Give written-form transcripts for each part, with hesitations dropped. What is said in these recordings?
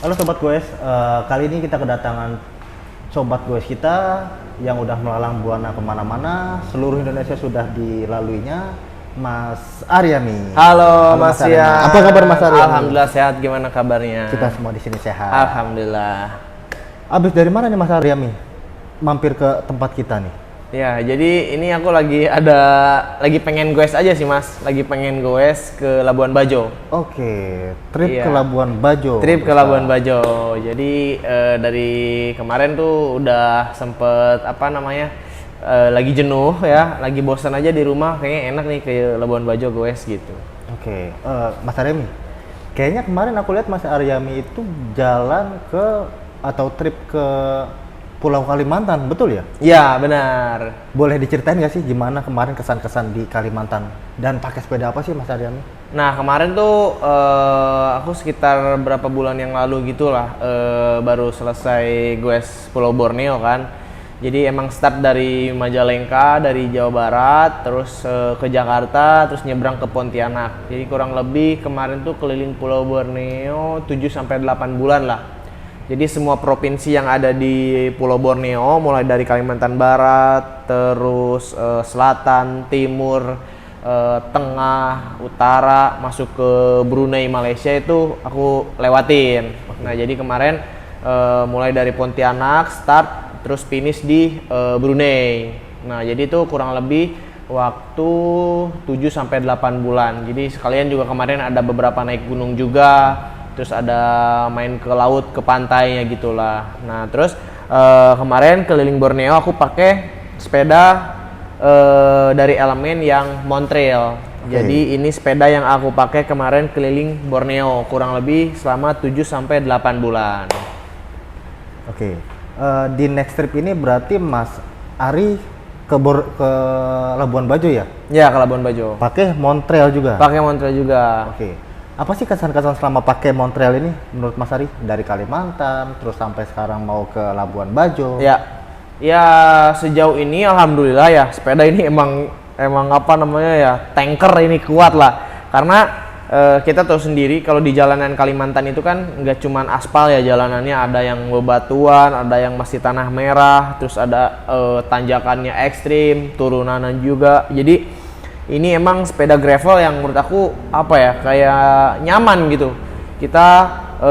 Halo Sobat Goes, kali ini kita kedatangan Sobat Goes kita yang udah melalang buana kemana-mana, seluruh Indonesia sudah dilaluinya, Mas Aryami. Halo Mas Aryami. Rian. Apa kabar Mas Aryami? Alhamdulillah sehat, gimana kabarnya? Kita semua di sini sehat. Alhamdulillah. Abis dari mana nih Mas Aryami? Mampir ke tempat kita nih. Ya, jadi ini aku lagi pengen goes aja sih Mas, lagi pengen goes ke Labuan Bajo. Oke, trip Iya. ke Labuan Bajo. Trip ke Labuan Bajo. Jadi dari kemarin tuh udah sempet lagi jenuh ya, lagi bosan aja di rumah, kayaknya enak nih ke Labuan Bajo goes gitu. Oke, Mas Aryami, kayaknya kemarin aku lihat Mas Aryami itu jalan ke atau trip ke Pulau Kalimantan, betul ya? Iya, benar. Boleh diceritain nggak sih gimana kemarin kesan-kesan di Kalimantan dan pakai sepeda apa sih Mas Aryami? Nah kemarin tuh aku sekitar berapa bulan yang lalu gitulah baru selesai goes Pulau Borneo kan. Jadi emang start dari Majalengka, dari Jawa Barat, terus ke Jakarta, terus nyebrang ke Pontianak. Jadi kurang lebih kemarin tuh keliling Pulau Borneo 7-8 bulan lah. Jadi semua provinsi yang ada di Pulau Borneo, mulai dari Kalimantan Barat, terus selatan, timur, tengah, utara, masuk ke Brunei, Malaysia itu aku lewatin. Nah jadi kemarin mulai dari Pontianak start, terus finish di Brunei. Nah jadi itu kurang lebih waktu 7-8 bulan. Jadi sekalian juga kemarin ada beberapa naik gunung juga, terus ada main ke laut, ke pantainya gitulah. Nah terus kemarin keliling Borneo aku pakai sepeda dari Elemen yang Montreal. Oke. Jadi ini sepeda yang aku pakai kemarin keliling Borneo kurang lebih selama 7-8 bulan. Oke, di next trip ini berarti Mas Ari ke Labuan Bajo ya? Ya, ke Labuan Bajo. Pakai Montreal juga? Pakai Montreal juga. Oke, apa sih kesan-kesan selama pakai Montreal ini menurut Mas Ari? Dari Kalimantan, terus sampai sekarang mau ke Labuan Bajo? Ya sejauh ini alhamdulillah ya sepeda ini emang tanker ini kuat lah, karena kita tahu sendiri kalau di jalanan Kalimantan itu kan nggak cuman aspal ya jalanannya, ada yang bebatuan, ada yang masih tanah merah, terus ada tanjakannya ekstrim, turunan juga. Jadi ini emang sepeda gravel yang menurut aku kayak nyaman gitu. Kita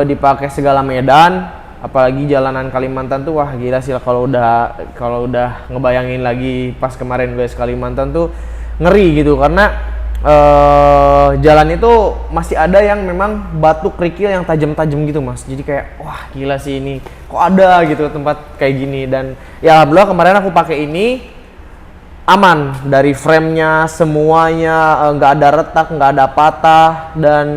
dipakai segala medan. Apalagi jalanan Kalimantan tuh wah gila sih kalau udah ngebayangin lagi pas kemarin guys Kalimantan tuh ngeri gitu, karena jalan itu masih ada yang memang batu kerikil yang tajam-tajam gitu Mas. Jadi kayak wah gila sih ini kok ada gitu tempat kayak gini. Dan ya alhamdulillah kemarin aku pakai ini aman, dari framenya semuanya nggak ada retak, nggak ada patah, dan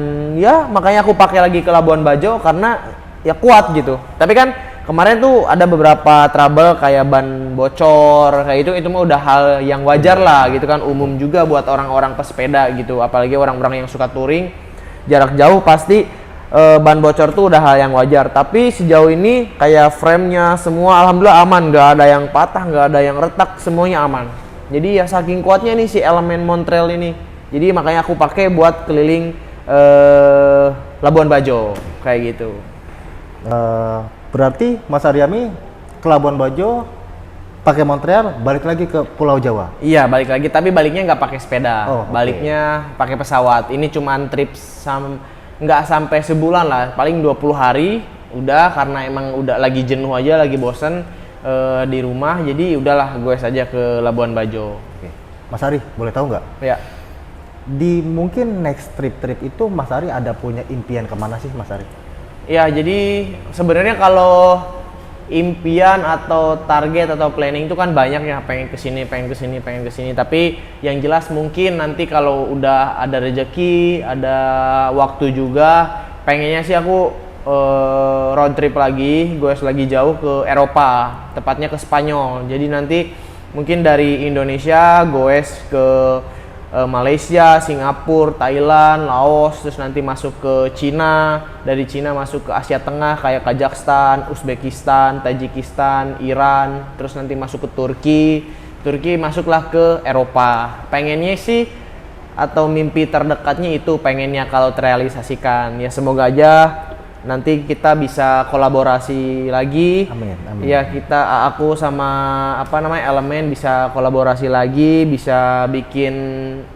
ya makanya aku pakai lagi ke Labuan Bajo karena ya kuat gitu. Tapi kan kemarin tuh ada beberapa trouble kayak ban bocor kayak itu mah udah hal yang wajar lah gitu kan, umum juga buat orang-orang pesepeda gitu, apalagi orang-orang yang suka touring jarak jauh pasti ban bocor tuh udah hal yang wajar. Tapi sejauh ini kayak framenya semua alhamdulillah aman, nggak ada yang patah, nggak ada yang retak, semuanya aman. Jadi ya saking kuatnya nih si Elemen Montreal ini, jadi makanya aku pakai buat keliling Labuan Bajo kayak gitu. Berarti Mas Aryami ke Labuan Bajo pakai Montreal, balik lagi ke Pulau Jawa? Iya balik lagi, tapi baliknya nggak pakai sepeda. Oh, okay. Baliknya pakai pesawat. Ini cuman trip nggak sampai sebulan lah, paling 20 hari udah, karena emang udah lagi jenuh aja, lagi bosen di rumah, jadi udahlah gue saja ke Labuan Bajo. Oke. Mas Ari boleh tahu nggak? Ya. Di mungkin next trip itu Mas Ari ada punya impian kemana sih Mas Ari? Ya, jadi sebenarnya kalau impian atau target atau planning itu kan banyak ya, pengen kesini. Tapi yang jelas mungkin nanti kalau udah ada rezeki, ada waktu juga, pengennya sih aku road trip lagi, goes lagi jauh ke Eropa, tepatnya ke Spanyol. Jadi nanti mungkin dari Indonesia goes ke Malaysia, Singapura, Thailand, Laos, terus nanti masuk ke Cina, dari Cina masuk ke Asia Tengah kayak Kazakhstan, Uzbekistan, Tajikistan, Iran, terus nanti masuk ke Turki masuklah ke Eropa. Pengennya sih atau mimpi terdekatnya itu pengennya kalau terrealisasikan ya, semoga aja nanti kita bisa kolaborasi lagi. Amin, amin. Ya aku sama elemen bisa kolaborasi lagi, bisa bikin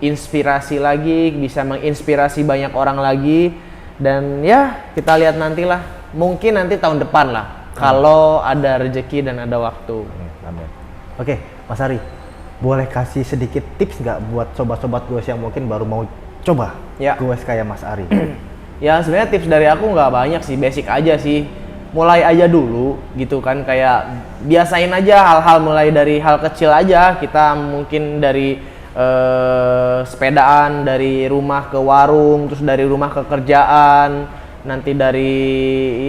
inspirasi lagi, bisa menginspirasi banyak orang lagi, dan ya kita lihat nantilah, mungkin nanti tahun depan lah, kalau ada rezeki dan ada waktu. Amin. Oke, Mas Ari, boleh kasih sedikit tips nggak buat sobat-sobat goes yang mungkin baru mau coba goes kayak Mas Ari? Ya sebenarnya tips dari aku nggak banyak sih, basic aja sih. Mulai aja dulu gitu kan, kayak biasain aja hal-hal, mulai dari hal kecil aja. Kita mungkin dari sepedaan dari rumah ke warung, terus dari rumah ke kerjaan, nanti dari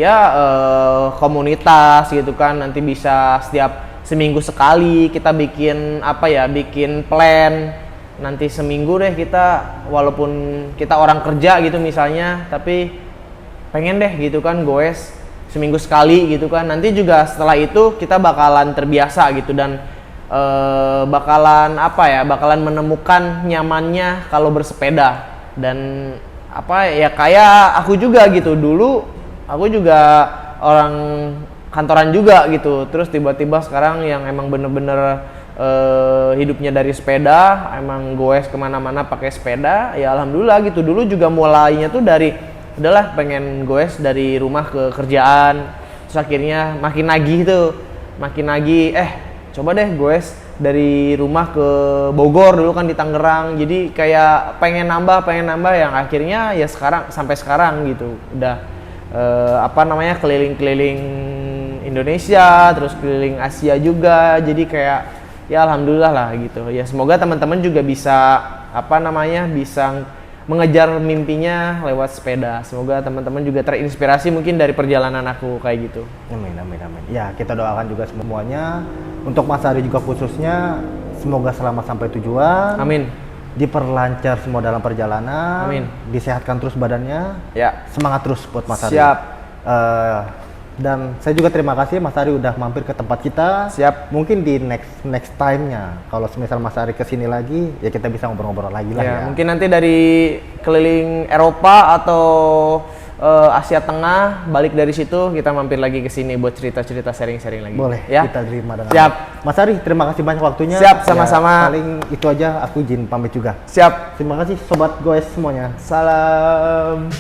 komunitas gitu kan. Nanti bisa setiap seminggu sekali kita bikin bikin plan. Nanti seminggu deh kita, walaupun kita orang kerja gitu misalnya, tapi pengen deh gitu kan goes seminggu sekali gitu kan. Nanti juga setelah itu kita bakalan terbiasa gitu, dan bakalan menemukan nyamannya kalau bersepeda. Dan kayak aku juga gitu, dulu aku juga orang kantoran juga gitu, terus tiba-tiba sekarang yang emang bener-bener hidupnya dari sepeda, emang goes kemana-mana pakai sepeda, ya alhamdulillah gitu. Dulu juga mulainya tuh dari udahlah pengen goes dari rumah ke kerjaan, terus akhirnya makin nagih coba deh goes dari rumah ke Bogor, dulu kan di Tangerang, jadi kayak pengen nambah yang akhirnya ya sampai sekarang gitu udah keliling-keliling Indonesia, terus keliling Asia juga, jadi kayak ya alhamdulillah lah gitu. Ya semoga teman-teman juga bisa bisa mengejar mimpinya lewat sepeda. Semoga teman-teman juga terinspirasi mungkin dari perjalanan aku kayak gitu. Amin. Ya, kita doakan juga semuanya untuk Mas Ari juga khususnya, semoga selamat sampai tujuan. Amin. Diperlancar semua dalam perjalanan. Amin. Disehatkan terus badannya. Ya. Semangat terus buat Mas Ari. Siap. Dan saya juga terima kasih Mas Ari udah mampir ke tempat kita. Siap. Mungkin di next time-nya, kalau semisal Mas Ari kesini lagi, ya kita bisa ngobrol-ngobrol lagi lah ya. Mungkin nanti dari keliling Eropa atau Asia Tengah, balik dari situ kita mampir lagi ke sini buat cerita-cerita, sharing-sharing lagi. Boleh, ya. kita terima dengan Siap. Mas Ari, terima kasih banyak waktunya. Siap, sama-sama. Ya, paling itu aja, aku izin pamit juga. Siap. Terima kasih Sobat Goes semuanya. Salam.